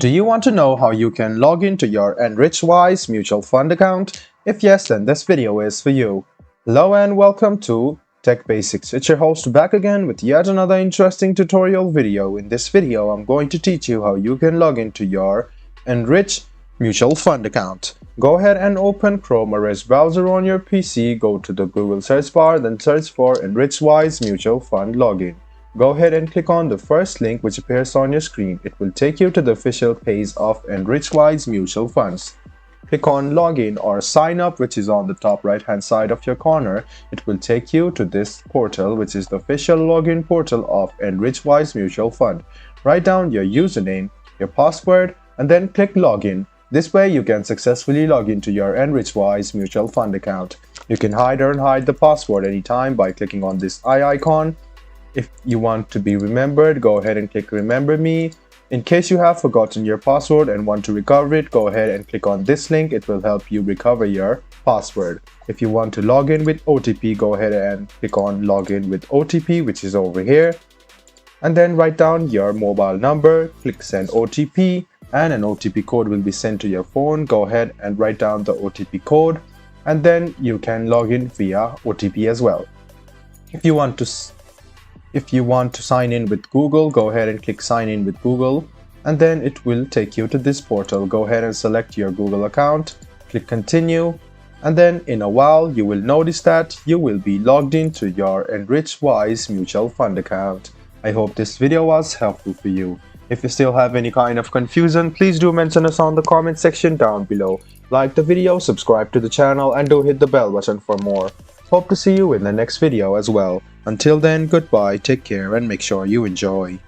Do you want to know how you can log into your Enrichwise mutual fund account? If yes, then this video is for you. Hello and welcome to Tech Basics. It's your host back again with yet another interesting tutorial video. In this video, I'm going to teach you how you can log into your Enrich mutual fund account. Go ahead and open Chrome or Edge browser on your PC, go to the Google search bar, then search for Enrichwise mutual fund login. Go ahead and click on the first link which appears on your screen. It will take you to the official page of Enrichwise Mutual Funds. Click on Login or Sign Up, which is on the top right hand side of your corner. It will take you to this portal, which is the official login portal of Enrichwise Mutual Fund. Write down your username, your password, and then click Login. This way you can successfully log into your Enrichwise Mutual Fund account. You can hide or unhide the password anytime by clicking on this eye icon. If you want to be remembered, go ahead and click Remember Me. In case you have forgotten your password and want to recover it, go ahead and click on this link. It will help you recover your password. If you want to log in with OTP, go ahead and click on Login with OTP, which is over here. And then write down your mobile number, click Send OTP, and an OTP code will be sent to your phone. Go ahead and write down the OTP code, and then you can log in via OTP as well. If you want to sign in with Google, go ahead and click Sign in with Google, and then it will take you to this portal. Go ahead and select your Google account, click Continue, and then in a while you will notice that you will be logged into your Enrichwise mutual fund account. I hope this video was helpful for you. If you still have any kind of confusion, please do mention us on the comment section down below. Like the video, subscribe to the channel, and do hit the bell button for more. Hope to see you in the next video as well. Until then, goodbye, take care, and make sure you enjoy.